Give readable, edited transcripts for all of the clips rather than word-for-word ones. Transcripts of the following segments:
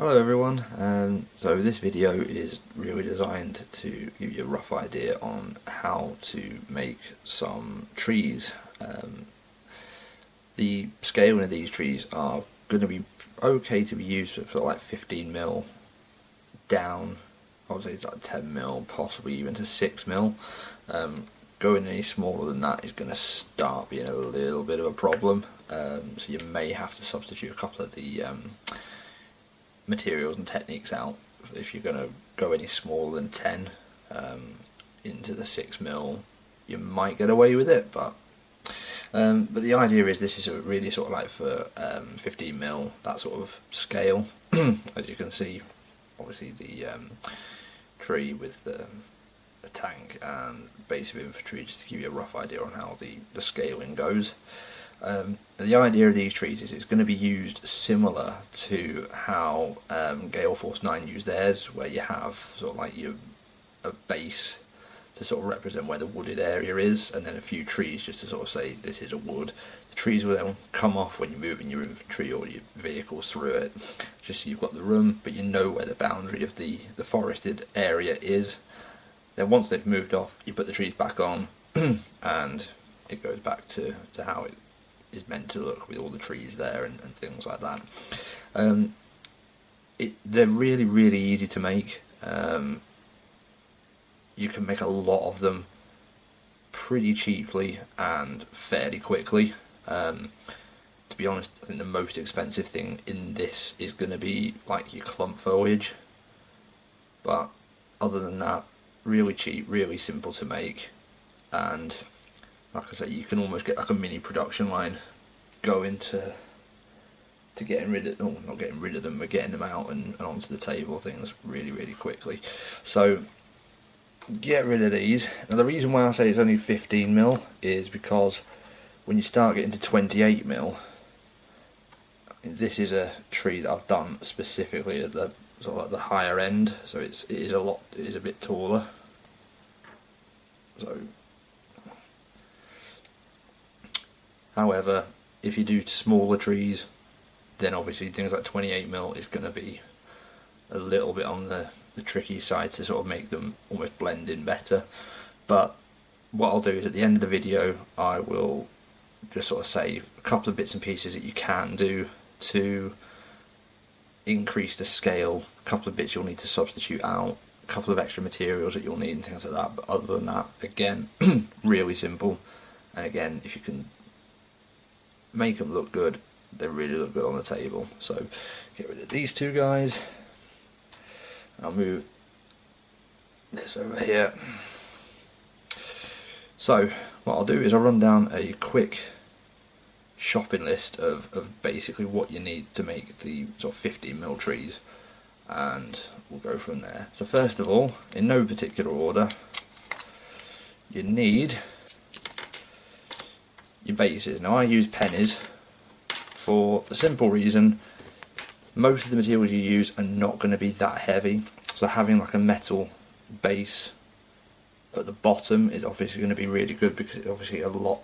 Hello everyone, so this video is really designed to give you a rough idea on how to make some trees. The scaling of these trees are going to be okay to be used for like 15mm down. I would say it's like 10mm, possibly even to 6mm. Going any smaller than that is going to start being a little bit of a problem, so you may have to substitute a couple of the materials and techniques out if you're going to go any smaller than 10 into the 6mm. You might get away with it, but the idea is this is really sort of like for 15mm, that sort of scale. As you can see, obviously the tree with the tank and base of infantry, just to give you a rough idea on how the scaling goes. The idea of these trees is it's going to be used similar to how Gale Force 9 use theirs, where you have sort of like a base to sort of represent where the wooded area is, and then a few trees just to sort of say this is a wood. The trees will then come off when you're moving your infantry or your vehicles through it, just so you've got the room, but you know where the boundary of the forested area is. Then once they've moved off, you put the trees back on, and it goes back to how it is meant to look, with all the trees there and things like that. They're really easy to make. You can make a lot of them pretty cheaply and fairly quickly. To be honest, I think the most expensive thing in this is going to be like your clump foliage, but other than that, really cheap, really simple to make, and like I say, you can almost get like a mini production line going to getting rid of, oh, not getting rid of them, but getting them out and onto the table things really quickly. So get rid of these. Now the reason why I say it's only 15mm is because when you start getting to 28mm, this is a tree that I've done specifically at the sort of like the higher end, so it is a bit taller. So, however, if you do smaller trees, then obviously things like 28mm is going to be a little bit on the tricky side to sort of make them almost blend in better. But what I'll do is at the end of the video I will just sort of say a couple of bits and pieces that you can do to increase the scale, a couple of bits you'll need to substitute out, a couple of extra materials that you'll need and things like that. But other than that, again, really simple. And again, if you can make them look good, they really look good on the table. So get rid of these two guys. I'll move this over here. So what I'll do is I'll run down a quick shopping list of basically what you need to make the sort of 15mm trees, and we'll go from there. So first of all, in no particular order, you need your bases. Now I use pennies for the simple reason most of the materials you use are not going to be that heavy, so having like a metal base at the bottom is obviously going to be really good, because it's obviously a lot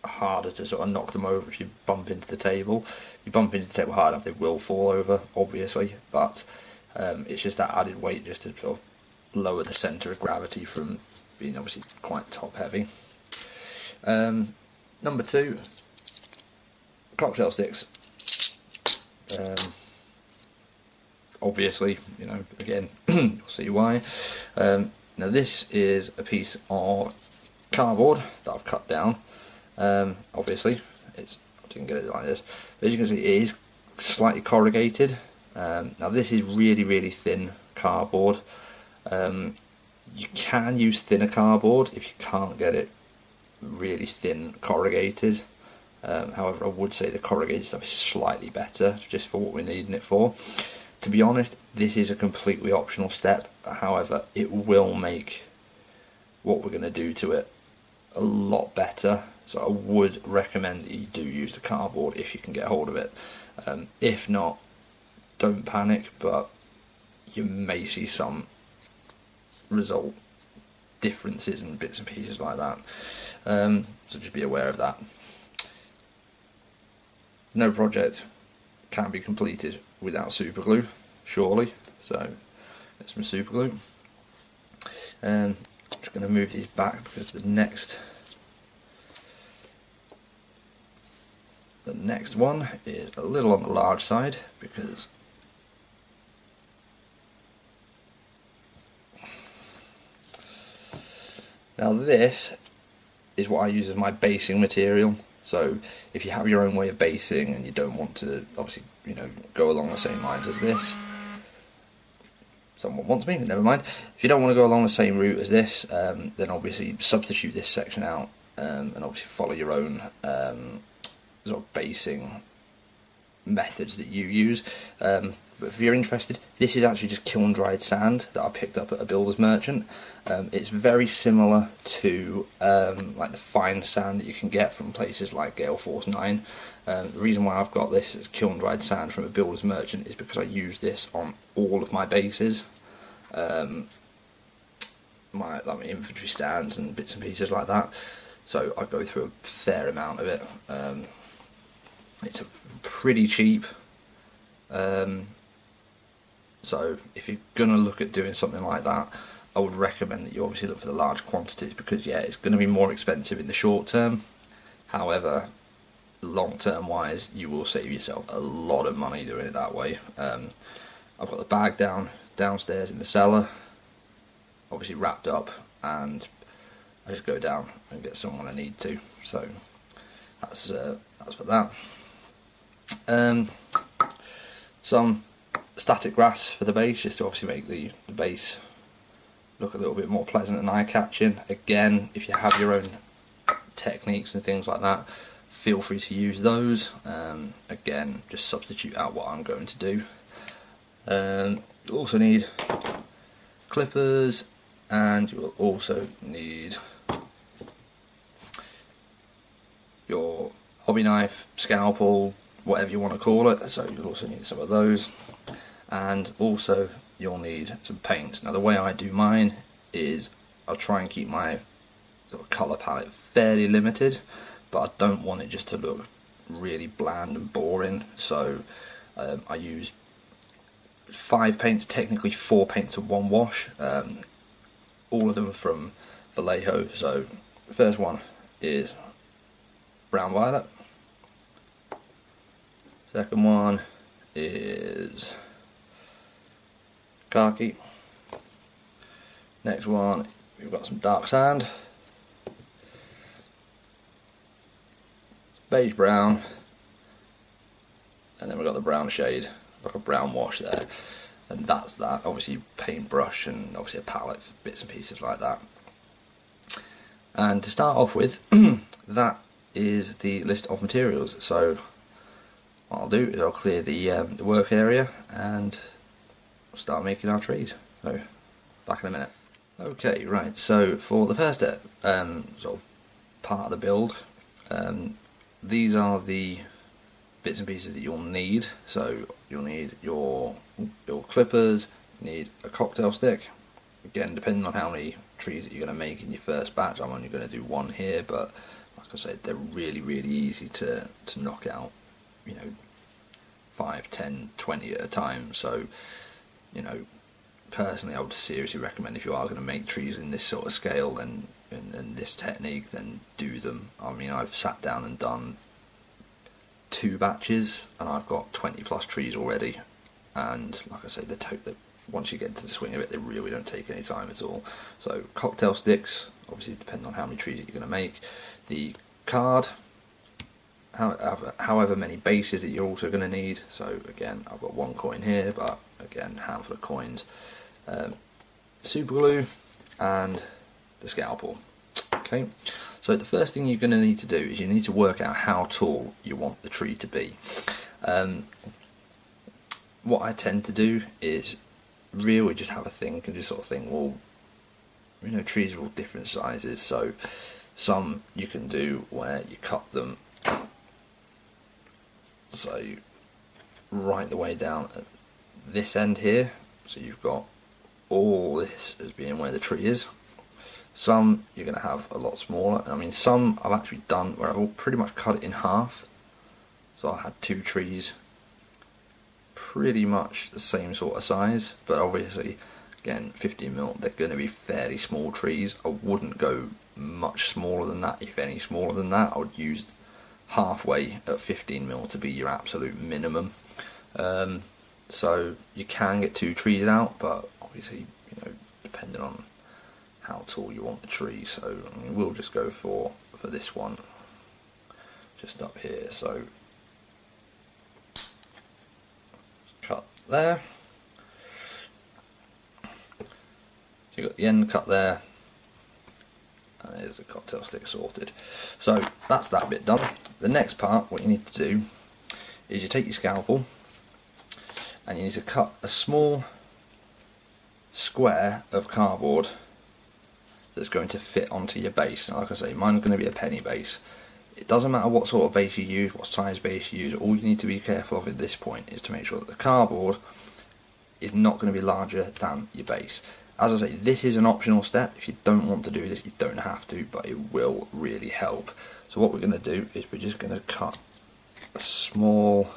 harder to sort of knock them over if you bump into the table. If you bump into the table hard enough, they will fall over, obviously, but it's just that added weight just to sort of lower the centre of gravity from being obviously quite top heavy. Number two, cocktail sticks. Obviously, you know, again, you'll see why. Now this is a piece of cardboard that I've cut down. Obviously, I didn't get it like this, but as you can see, it is slightly corrugated. Now this is really thin cardboard. You can use thinner cardboard if you can't get it really thin corrugated. However, I would say the corrugated stuff is slightly better, just for what we're needing it for. To be honest, this is a completely optional step. However, it will make what we're going to do to it a lot better. So I would recommend that you do use the cardboard if you can get hold of it. If not, don't panic, but you may see some result differences and bits and pieces like that. So just be aware of that. No project can be completed without super glue, surely. So get some super glue. I'm just going to move these back because the next one is a little on the large side, because now this is what I use as my basing material. So if you have your own way of basing and you don't want to obviously, you know, go along the same lines as this, someone wants me, never mind. If you don't want to go along the same route as this, then obviously substitute this section out, and obviously follow your own sort of basing methods that you use. But if you're interested, this is actually just kiln dried sand that I picked up at a builder's merchant. It's very similar to like the fine sand that you can get from places like Gale Force 9. The reason why I've got this as kiln dried sand from a builder's merchant is because I use this on all of my bases, my infantry stands and bits and pieces like that. So I go through a fair amount of it. It's pretty cheap. So if you're going to look at doing something like that, I would recommend that you obviously look for the large quantities, because yeah, it's going to be more expensive in the short term. However, long term wise, you will save yourself a lot of money doing it that way. I've got the bag downstairs in the cellar, obviously wrapped up, and I just go down and get some when I need to. So that's for that. Some static grass for the base, just to obviously make the base look a little bit more pleasant and eye-catching. Again, if you have your own techniques and things like that, feel free to use those. Again, just substitute out what I'm going to do. You'll also need clippers, and you will also need your hobby knife, scalpel, whatever you want to call it. So you'll also need some of those, and also you'll need some paints. Now the way I do mine is I'll try and keep my sort of colour palette fairly limited, but I don't want it just to look really bland and boring. So I use 5 paints, technically 4 paints of 1 wash, all of them from Vallejo. So the first one is brown violet, second one is khaki, next one we've got some dark sand, beige brown, and then we've got the brown shade, like a brown wash there, and that's that. Obviously paintbrush and obviously a palette, bits and pieces like that. And to start off with, that is the list of materials. So what I'll do is I'll clear the work area and start making our trees. So back in a minute. Okay, right, so for the first sort of part of the build, these are the bits and pieces that you'll need. So you'll need your clippers, you need a cocktail stick. Again, depending on how many trees that you're going to make in your first batch, I'm only going to do 1 here, but like I said, they're really easy to knock out, you know, 5, 10, 20 at a time. So, you know, personally I would seriously recommend, if you are going to make trees in this sort of scale and this technique, then do them. I mean, I've sat down and done 2 batches and I've got 20 plus trees already, and like I say, once you get into the swing of it, they really don't take any time at all. So cocktail sticks, obviously depending on how many trees you're going to make, the card, however many bases that you're also going to need. So again, I've got 1 coin here, but again, handful of coins, super glue, and the scalpel. Okay, so the first thing you're going to need to do is you need to work out how tall you want the tree to be. What I tend to do is really just have a think and just sort of think, well, you know, trees are all different sizes, so some you can do where you cut them so right the way down at this end here, so you've got all this as being where the tree is. Some you're going to have a lot smaller. I mean, some I've actually done where I've pretty much cut it in half. So I had 2 trees pretty much the same sort of size, but obviously again 15mm, they're going to be fairly small trees. I wouldn't go much smaller than that, if any smaller than that. I would use halfway at 15mm to be your absolute minimum. So you can get 2 trees out, but obviously, you know, depending on how tall you want the tree. So I mean, we'll just go for this one just up here. So cut there. So you've got the end cut there, and there's the cocktail stick sorted. So that's that bit done. The next part, what you need to do is you take your scalpel and you need to cut a small square of cardboard that's going to fit onto your base. Now, like I say, mine's going to be a penny base. It doesn't matter what sort of base you use, what size base you use. All you need to be careful of at this point is to make sure that the cardboard is not going to be larger than your base. As I say, this is an optional step. If you don't want to do this, you don't have to, but it will really help. So what we're going to do is we're just going to cut a small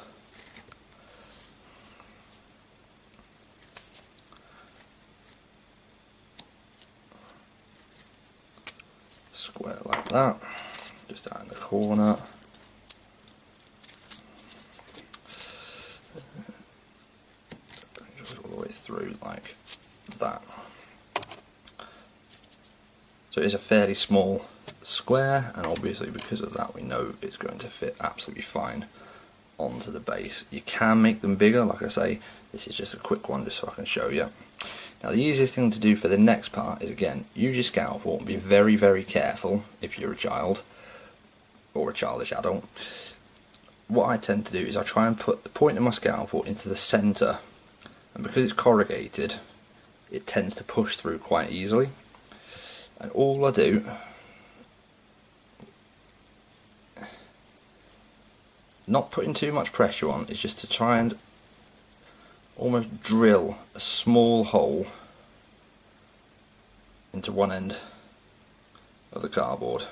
square like that, just out in the corner. Just all the way through like that. So it's a fairly small square, and obviously because of that we know it's going to fit absolutely fine onto the base. You can make them bigger, like I say, this is just a quick one just so I can show you. Now the easiest thing to do for the next part is, again, use your scalpel and be very, very careful if you're a child or a childish adult. What I tend to do is I try and put the point of my scalpel into the centre, and because it's corrugated it tends to push through quite easily. And all I do, not putting too much pressure on, is just to try and almost drill a small hole into one end of the cardboard.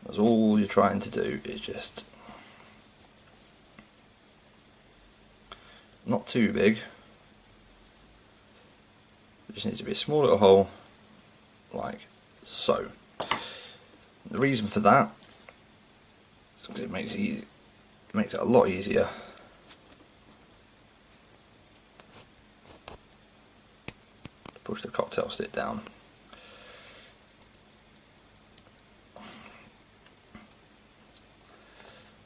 That's all you're trying to do, is just not too big. It just needs to be a small little hole like so. The reason for that is because it makes it a lot easier to push the cocktail stick down.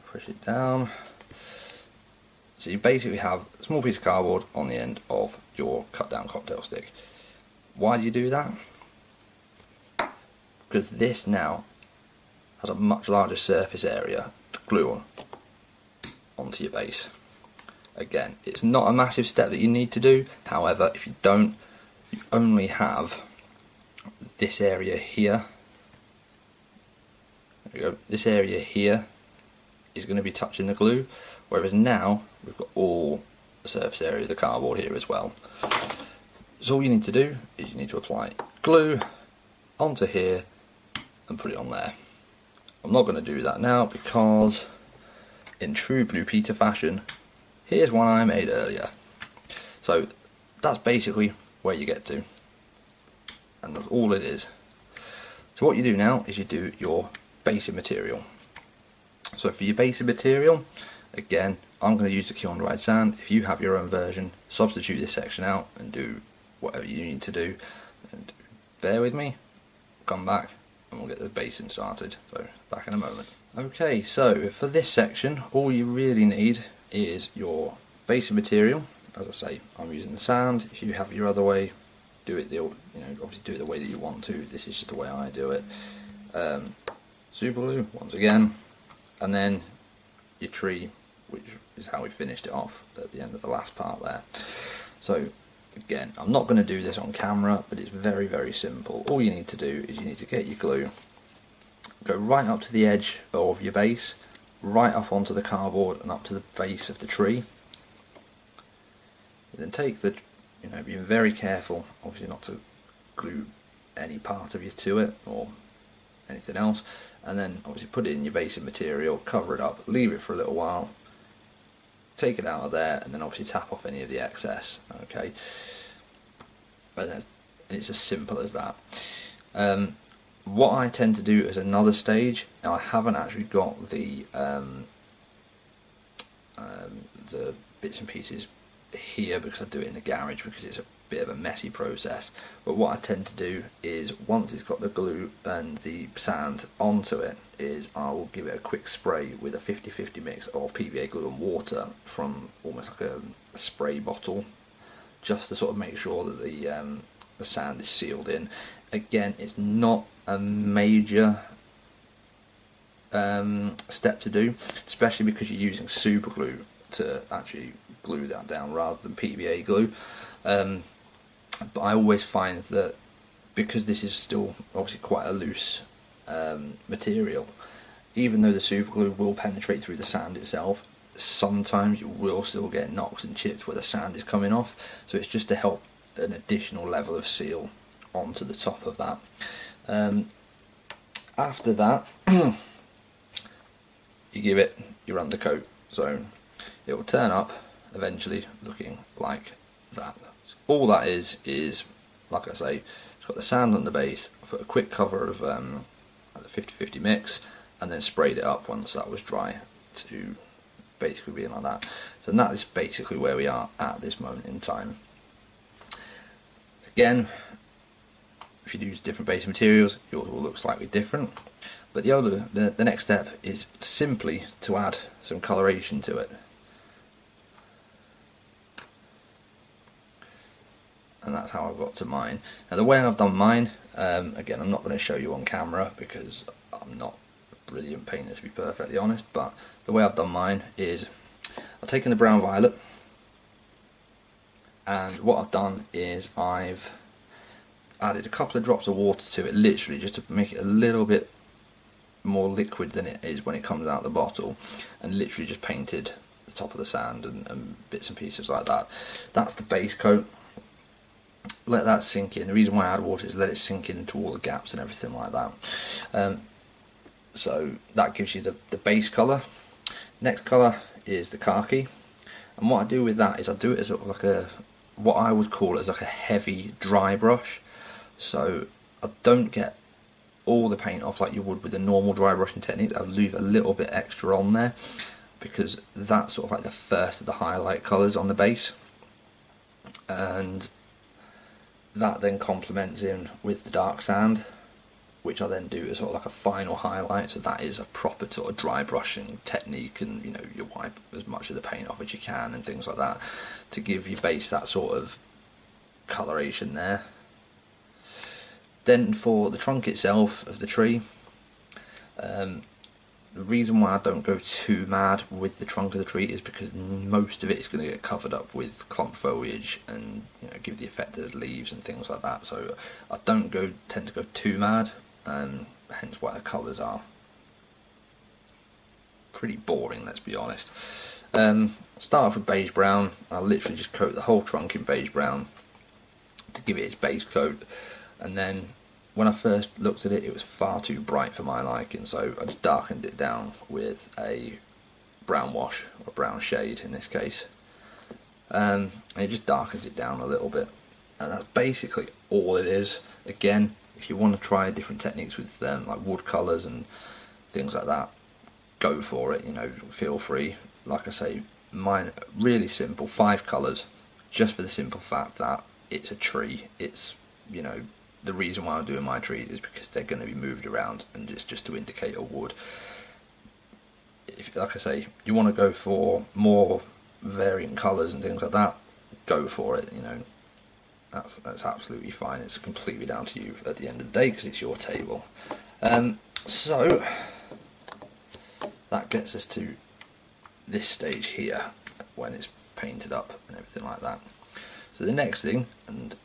Push it down. So you basically have a small piece of cardboard on the end of your cut down cocktail stick. Why do you do that? Because this now has a much larger surface area to glue onto your base. Again, it's not a massive step that you need to do. However, if you don't, you only have this area here. There we go. This area here is going to be touching the glue, whereas now we've got all the surface area of the cardboard here as well. So all you need to do is you need to apply glue onto here and put it on there. I'm not going to do that now because in true Blue Peter fashion, here's one I made earlier. So that's basically where you get to, and that's all it is. So what you do now is you do your basic material. So for your basic material, again, I'm going to use the kiln dried sand. If you have your own version, substitute this section out and do whatever you need to do. And bear with me, come back and we'll get the basing started. So back in a moment. Okay, so for this section, all you really need is your basic material. As I say, I'm using the sand. If you have your other way, do it obviously do it the way that you want to. This is just the way I do it. Super glue once again, and then your tree, which is how we finished it off at the end of the last part there. So again, I'm not going to do this on camera, but it's very, very simple. All you need to do is you need to get your glue, go right up to the edge of your base, right up onto the cardboard and up to the base of the tree. And then take the, being very careful, obviously not to glue any part of you to it or anything else, and then obviously put it in your basic material, cover it up, leave it for a little while, take it out of there, and then obviously tap off any of the excess. Okay, and it's as simple as that. What I tend to do as another stage, and I haven't actually got the bits and pieces here because I do it in the garage because it's a bit of a messy process, but what I tend to do is once it's got the glue and the sand onto it, is I will give it a quick spray with a 50-50 mix of PVA glue and water from almost like a spray bottle, just to sort of make sure that the sand is sealed in. Again, it's not a major step to do, especially because you're using super glue to actually glue that down rather than PVA glue. But I always find that because this is still obviously quite a loose material, even though the super glue will penetrate through the sand itself, sometimes you will still get knocks and chips where the sand is coming off, so it's just to help an additional level of seal onto the top of that. After that you give it your undercoat, so it will turn up eventually looking like that. All that is like I say, it's got the sand on the base. I put a quick cover of the 50-50 mix and then sprayed it up once that was dry to basically being like that. So that is basically where we are at this moment in time. Again, if you use different base materials, yours will look slightly different. But the next step is simply to add some coloration to it. And that's how I've got to mine. Now the way I've done mine, again I'm not going to show you on camera because I'm not a brilliant painter to be perfectly honest, but the way I've done mine is I've taken the brown violet, and what I've done is I've added a couple of drops of water to it, literally just to make it a little bit more liquid than it is when it comes out of the bottle, and literally just painted the top of the sand and bits and pieces like that. That's the base coat. Let that sink in. The reason why I add water is let it sink into all the gaps and everything like that. So that gives you the base colour. Next colour is the khaki, and what I do with that is I do it as like what I would call as like a heavy dry brush. So I don't get all the paint off like you would with a normal dry brushing technique. I'll leave a little bit extra on there because that's sort of like the first of the highlight colours on the base, and that then complements in with the dark sand, which I then do as sort of like a final highlight. So that is a proper sort of dry brushing technique, and you know, you wipe as much of the paint off as you can and things like that to give your base that sort of coloration there. Then for the trunk itself of the tree, the reason why I don't go too mad with the trunk of the tree is because most of it is going to get covered up with clump foliage and, you know, give the effect of leaves and things like that. So I don't tend to go too mad, hence why the colours are pretty boring, let's be honest. Start off with beige brown. I'll literally just coat the whole trunk in beige brown to give it its base coat, and then when I first looked at it, it was far too bright for my liking, so I just darkened it down with a brown wash, or brown shade in this case, and it just darkens it down a little bit, and that's basically all it is. Again, if you want to try different techniques with like wood colours and things like that, go for it, you know, feel free. Like I say, mine really simple, 5 colours, just for the simple fact that it's a tree. It's, you know, the reason why I'm doing my trees is because they're going to be moved around, and it's just to indicate a wood. If, like I say, you want to go for more varying colours and things like that, go for it. You know, that's absolutely fine. It's completely down to you at the end of the day because it's your table. So that gets us to this stage here when it's painted up and everything like that. So the next thing, and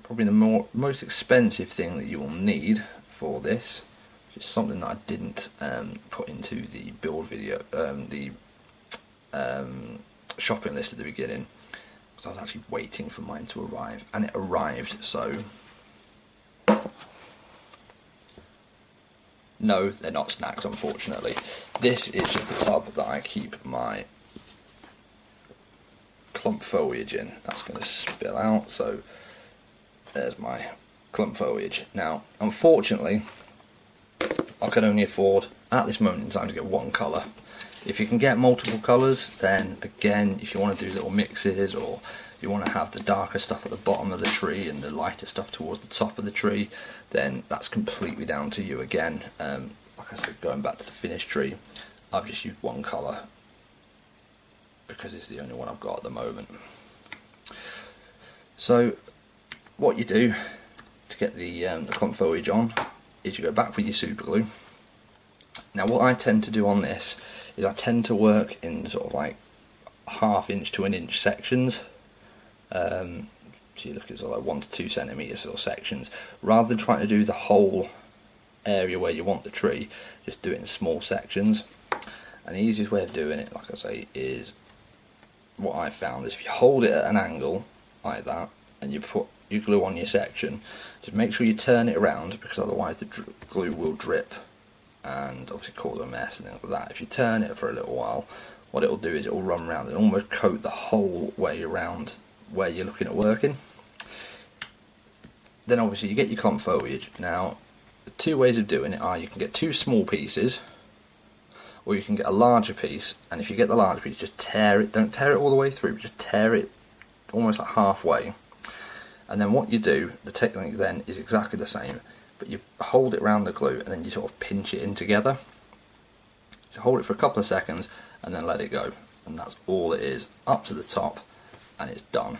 probably the most expensive thing that you will need for this, which is something that I didn't put into the build video, the shopping list at the beginning, because I was actually waiting for mine to arrive, and it arrived. So no, they're not snacks, unfortunately. This is just the tub that I keep my clump foliage in. That's going to spill out, so there's my clump foliage. Now, unfortunately, I can only afford, at this moment in time, to get one colour. If you can get multiple colours, then again, if you want to do little mixes, or you want to have the darker stuff at the bottom of the tree and the lighter stuff towards the top of the tree, then that's completely down to you again. Like I said, going back to the finished tree, I've just used one colour because it's the only one I've got at the moment. So what you do to get the clump foliage on is you go back with your super glue. Now what I tend to do on this is I tend to work in sort of like 1/2 inch to 1 inch sections. So you look at sort of like 1 to 2 centimetres sort of sections, rather than trying to do the whole area where you want the tree. Just do it in small sections. And the easiest way of doing it, like I say, is what I found is if you hold it at an angle like that and you put your glue on your section, just make sure you turn it around, because otherwise the glue will drip and obviously cause a mess and things like that. If you turn it for a little while, what it will do is it will run around and almost coat the whole way around where you're looking at working. Then obviously you get your clump foliage. Now the two ways of doing it are you can get 2 small pieces, or you can get a larger piece, and if you get the larger piece, just tear it, don't tear it all the way through, just tear it almost like halfway. And then what you do, the technique then is exactly the same, but you hold it around the glue and then you sort of pinch it in together. So hold it for a couple of seconds and then let it go, and that's all it is, up to the top, and it's done.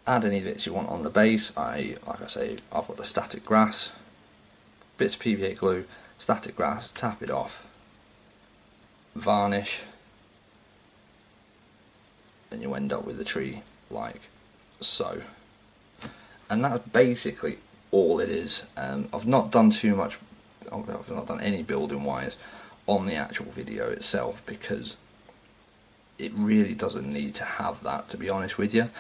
Add any bits you want on the base. Like I say, I've got the static grass, bits of PVA glue, static grass, tap it off, varnish, and you end up with the tree like so. And that's basically all it is. I've not done too much, I've not done any building wise on the actual video itself, because it really doesn't need to have that, to be honest with you.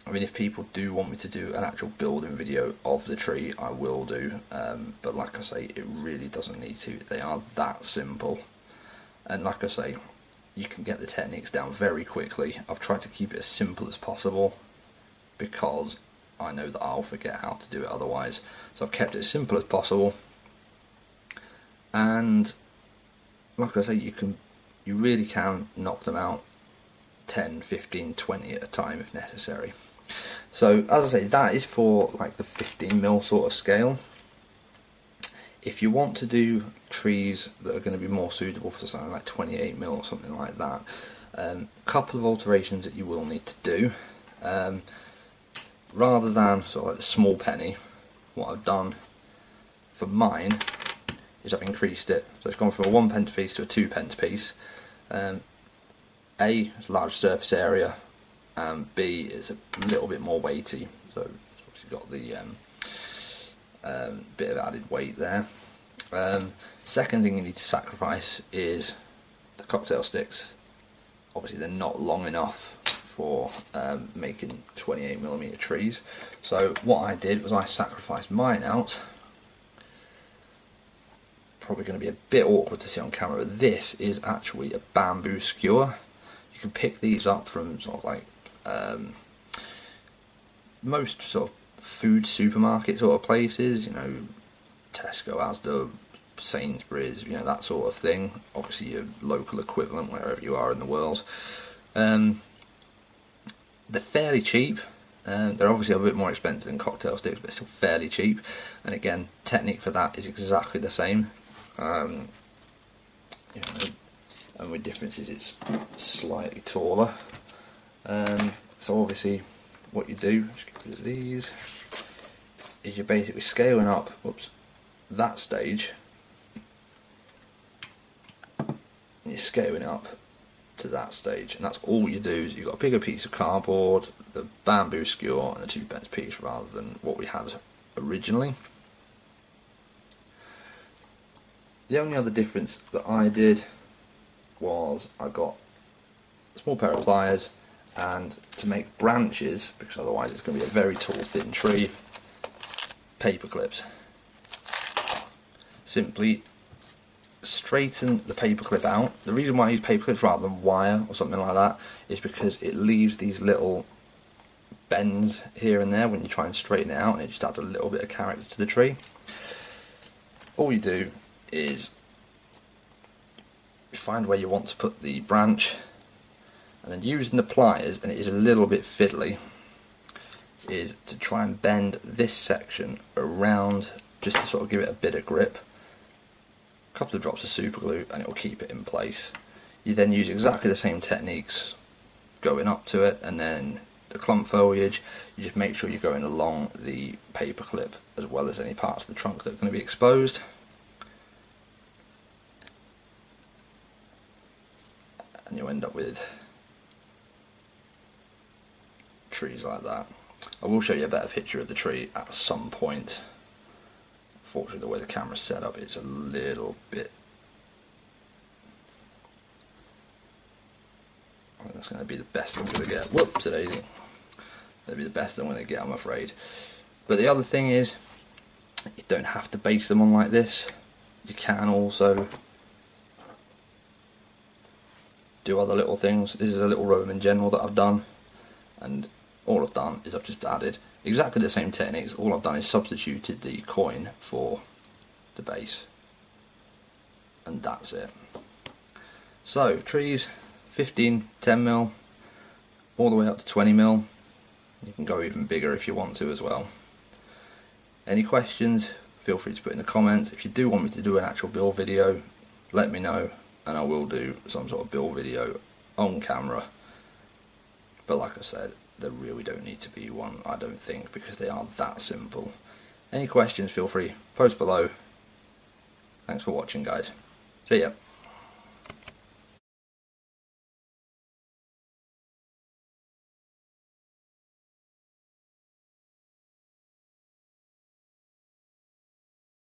I mean, if people do want me to do an actual building video of the tree, I will do, but like I say, it really doesn't need to. They are that simple, and like I say, you can get the techniques down very quickly. I've tried to keep it as simple as possible because I know that I'll forget how to do it otherwise, so I've kept it as simple as possible. And like I say, you really can knock them out 10, 15, 20 at a time if necessary. So as I say, that is for like the 15mm sort of scale. If you want to do trees that are going to be more suitable for something like 28mm or something like that, a couple of alterations that you will need to do. Rather than sort of like the small penny, what I've done for mine is I've increased it. So it's gone from a 1p piece to a 2p piece. A, it's a large surface area, and B, is a little bit more weighty, so it's obviously got the bit of added weight there. Second thing you need to sacrifice is the cocktail sticks. Obviously they're not long enough for making 28mm trees, so what I did was I sacrificed mine out. Probably going to be a bit awkward to see on camera, but this is actually a bamboo skewer. You can pick these up from sort of like most sort of food supermarket sort of places, you know, Tesco, Asda, Sainsbury's, you know, that sort of thing. Obviously your local equivalent wherever you are in the world. They're fairly cheap. They're obviously a bit more expensive than cocktail sticks, but still fairly cheap. And again, technique for that is exactly the same. You know, and with differences, it's slightly taller. So obviously, what you do, just get rid of these, is you're basically scaling up. Whoops, that stage. And you're scaling up to that stage, and that's all you do. Is you've got a bigger piece of cardboard, the bamboo skewer, and a 2p piece rather than what we had originally. The only other difference that I did was I got a small pair of pliers, and to make branches, because otherwise it's going to be a very tall thin tree, paper clips. Simply straighten the paper clip out. The reason why I use paper clips rather than wire or something like that is because it leaves these little bends here and there when you try and straighten it out, and it just adds a little bit of character to the tree. All you do is find where you want to put the branch, and then using the pliers, and it is a little bit fiddly, is to try and bend this section around just to sort of give it a bit of grip. A couple of drops of super glue and it will keep it in place. You then use exactly the same techniques going up to it, and then the clump foliage, you just make sure you're going along the paper clip as well as any parts of the trunk that are going to be exposed. And you end up with trees like that. I will show you a better picture of the tree at some point. Unfortunately, the way the camera's set up, it's a little bit... I think that's going to be the best I'm going to get. Whoops, daisy. That'll be the best I'm going to get, I'm afraid. But the other thing is, you don't have to base them on like this. You can also do other little things. This is a little Roman general that I've done, and all I've done is I've just added exactly the same techniques. All I've done is substituted the coin for the base, and that's it. So trees, 15, 10mm, all the way up to 20mm. You can go even bigger if you want to as well. Any questions, feel free to put in the comments. If you do want me to do an actual build video, let me know, and I will do some sort of build video on camera. But like I said, there really don't need to be one, I don't think, because they are that simple. Any questions, feel free, post below. Thanks for watching, guys. See ya.